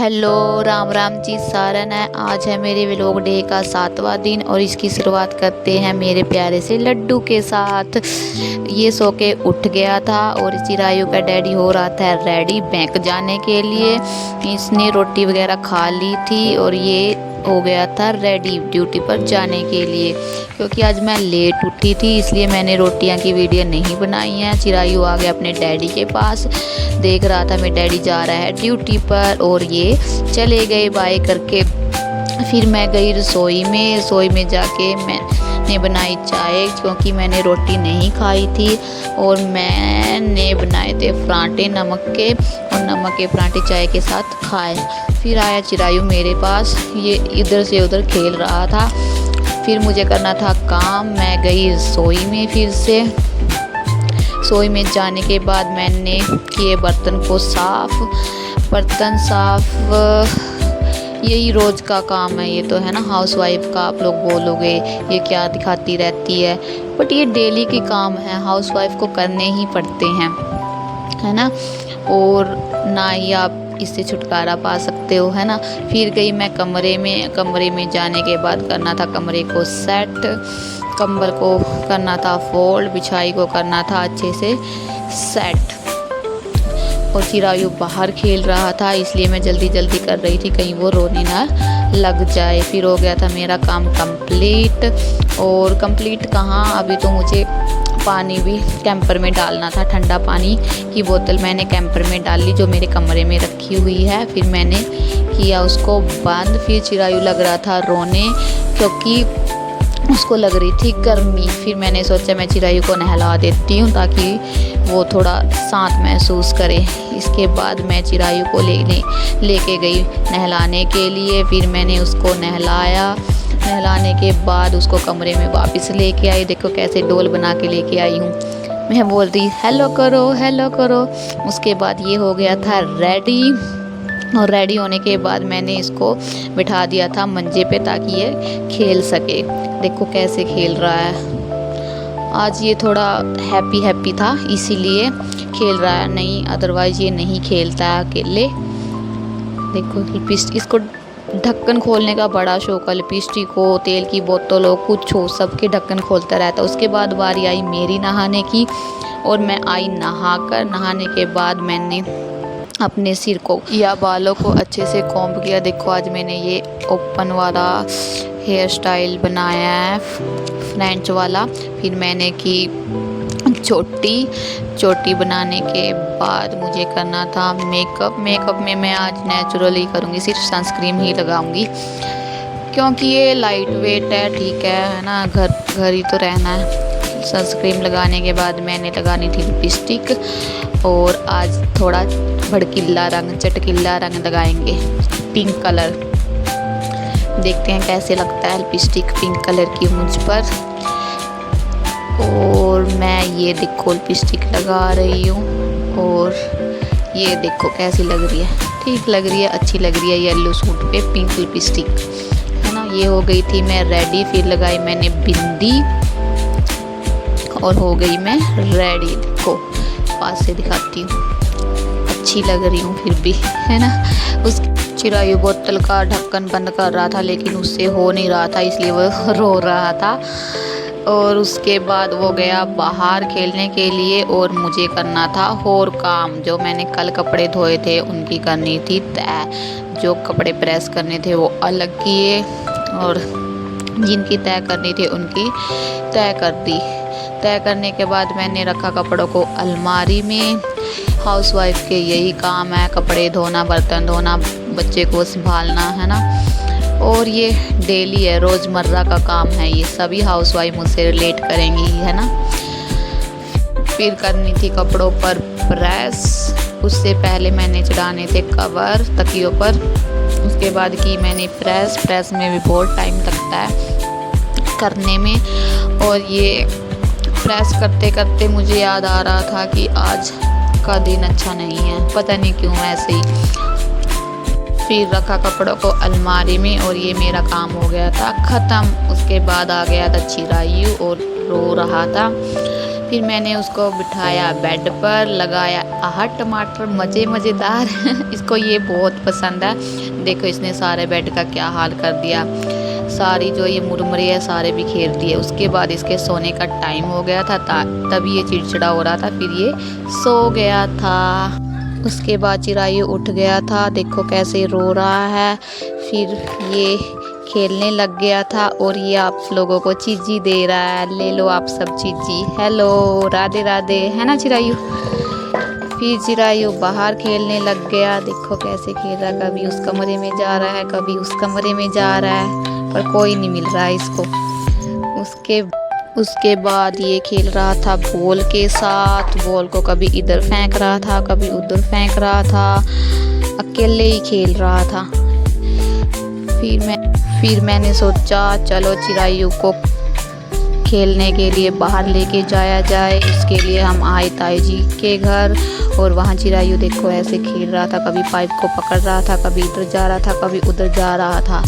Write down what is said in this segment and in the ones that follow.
Hello Ram Ram ji Saran है। आज है मेरे व्लॉग डे का 7वां दिन और इसकी शुरुआत करते हैं मेरे प्यारे से लड्डू के साथ। ये सो के उठ गया था और चिरायु का डैडी हो रहा था रेडी बैंक जाने के लिए। इसने रोटी वगैरह खा ली थी और ये हो गया था रेडी ड्यूटी पर जाने के लिए। क्योंकि आज मैं लेट उठी थी इसलिए मैंने रोटियां की वीडियो नहीं बनाई है। चिरायु आ गया अपने डैडी के पास, देख रहा था मेरे डैडी जा रहा है ड्यूटी पर और ये चले गए बाय करके। फिर मैं गई रसोई में जाके मैंने बनाई चाय क्योंकि मैंने रोटी नहीं खाई थी और मैंने बनाए थे पराठे नमक के और नमक के पराठे चाय के साथ खाए। फिर आया चिरायु मेरे पास, ये इधर से उधर खेल रहा था। फिर मुझे करना था काम, मैं गई रसोई में। फिर से रसोई में जाने के बाद मैंने किए बर्तन साफ। यही रोज़ का काम है ये तो, है ना। हाउसवाइफ का आप लोग बोलोगे ये क्या दिखाती रहती है, बट ये डेली के काम है, हाउसवाइफ को करने ही पड़ते हैं, है ना। और ना ही आप इससे छुटकारा पा सकते हो, है ना। फिर गई मैं कमरे में जाने के बाद करना था कमरे को सेट, कंबल को करना था फोल्ड, बिछाई को करना था अच्छे से सेट। और चिरायु बाहर खेल रहा था इसलिए मैं जल्दी कर रही थी कहीं वो रोने ना लग जाए। फिर हो गया था मेरा काम कंप्लीट। और कंप्लीट कहाँ, अभी तो मुझे पानी भी कैंपर में डालना था। ठंडा पानी की बोतल मैंने कैंपर में डाल ली जो मेरे कमरे में रखी हुई है। फिर मैंने किया उसको बंद। फिर चिरायु लग रहा था रोने क्योंकि उसको लग रही थी गर्मी। फिर मैंने सोचा मैं चिरायु को नहला देती हूँ ताकि वो थोड़ा शांत महसूस करे। इसके बाद मैं चिरायु को लेके गई नहलाने के लिए। फिर मैंने उसको नहलाया, नहलाने के बाद उसको कमरे में वापस लेके आई। देखो कैसे डोल बना के लेके आई हूँ। मैं बोल रही हेलो करो। उसके बाद ये हो गया था रेडी। और रेडी होने के बाद मैंने इसको बिठा दिया था मंजे पे ताकि ये खेल सके। देखो कैसे खेल रहा है। आज ये थोड़ा हैप्पी था इसीलिए खेल रहा है, नहीं अदरवाइज ये नहीं खेलता है अकेले। देखो इसको ढक्कन खोलने का बड़ा शौक है, लिपस्टिक हो, तेल की बोतल हो, कुछ हो, सबके ढक्कन खोलता रहता है। उसके बाद बारी आई मेरी नहाने की और मैं आई नहाने के बाद मैंने अपने सिर को या बालों को अच्छे से कॉम्ब किया। देखो आज मैंने ये ओपन वाला हेयर स्टाइल बनाया है, फ्रेंच वाला। फिर मैंने की चोटी बनाने के बाद मुझे करना था मेकअप में मैं आज नेचुरली करूँगी, सिर्फ सनस्क्रीन ही लगाऊंगी क्योंकि ये लाइट वेट है, ठीक है ना। घर ही तो रहना है। सनस्क्रीन लगाने के बाद मैंने लगानी थी लिपस्टिक और आज थोड़ा भड़कीला रंग, चटकीला रंग लगाएंगे, पिंक कलर। देखते हैं कैसे लगता है लिपस्टिक पिंक कलर की मुझ पर। और मैं ये देखो लिपस्टिक लगा रही हूँ और ये देखो कैसी लग रही है, ठीक लग रही है, अच्छी लग रही है येलो सूट पे पिंक लिपस्टिक, है ना। ये हो गई थी मैं रेडी। फिर लगाई मैंने बिंदी और हो गई मैं रेडी। देखो पास से दिखाती हूँ, अच्छी लग रही हूँ फिर भी, है ना। उस चिरायु बोतल का ढक्कन बंद कर रहा था लेकिन उससे हो नहीं रहा था इसलिए वो रो रहा था। और उसके बाद वो गया बाहर खेलने के लिए और मुझे करना था और काम। जो मैंने कल कपड़े धोए थे उनकी करनी थी तय, जो कपड़े प्रेस करने थे वो अलग किए और जिनकी तय करनी थी उनकी तय कर दी। तय करने के बाद मैंने रखा कपड़ों को अलमारी में। हाउसवाइफ के यही काम है, कपड़े धोना, बर्तन धोना, बच्चे को संभालना, है ना। और ये डेली है, रोज़मर्रा का काम है, ये सभी हाउसवाइफ मुझसे रिलेट करेंगी, है ना। फिर करनी थी कपड़ों पर प्रेस। उससे पहले मैंने चढ़ाने थे कवर तकियों पर। उसके बाद की मैंने प्रेस में भी बहुत टाइम लगता है करने में। और ये प्रेस करते मुझे याद आ रहा था कि आज का दिन अच्छा नहीं है, पता नहीं क्यों ऐसे ही। फिर रखा कपड़ों को अलमारी में और ये मेरा काम हो गया था ख़त्म। उसके बाद आ गया था चिरायु और रो रहा था। फिर मैंने उसको बिठाया बेड पर, लगाया आहा टमाटर मज़ेदार इसको ये बहुत पसंद है। देखो इसने सारे बेड का क्या हाल कर दिया, सारी जो ये मुरमुरे है सारे बिखेर दिए। उसके बाद इसके सोने का टाइम हो गया था, तभी ये चिड़चिड़ा हो रहा था, फिर ये सो गया था। उसके बाद चिरायू उठ गया था, देखो कैसे रो रहा है। फिर ये खेलने लग गया था और ये आप लोगों को चीजी दे रहा है, ले लो आप सब चीजी। हेलो राधे राधे, है ना चिरायू। फिर चिरायू बाहर खेलने लग गया, देखो कैसे खेल रहा है, कभी उस कमरे में जा रहा है, कभी उस कमरे में जा रहा है, पर कोई नहीं मिल रहा है इसको। उसके बाद ये खेल रहा था बॉल के साथ, बॉल को कभी इधर फेंक रहा था, कभी उधर फेंक रहा था, अकेले ही खेल रहा था। फिर मैंने सोचा चलो चिरायू को खेलने के लिए बाहर लेके जाया जाए। इसके लिए हम आए ताई जी के घर और वहाँ चिरायू देखो ऐसे खेल रहा था, कभी पाइप को पकड़ रहा था, कभी इधर जा रहा था, कभी उधर जा रहा था।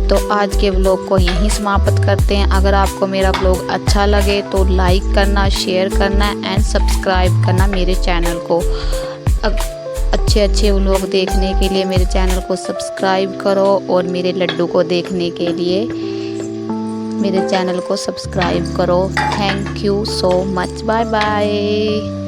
तो आज के व्लॉग को यहीं समाप्त करते हैं। अगर आपको मेरा व्लॉग अच्छा लगे तो लाइक करना, शेयर करना एंड सब्सक्राइब करना मेरे चैनल को। अच्छे व्लॉग देखने के लिए मेरे चैनल को सब्सक्राइब करो और मेरे लड्डू को देखने के लिए मेरे चैनल को सब्सक्राइब करो। Thank you so much, bye bye.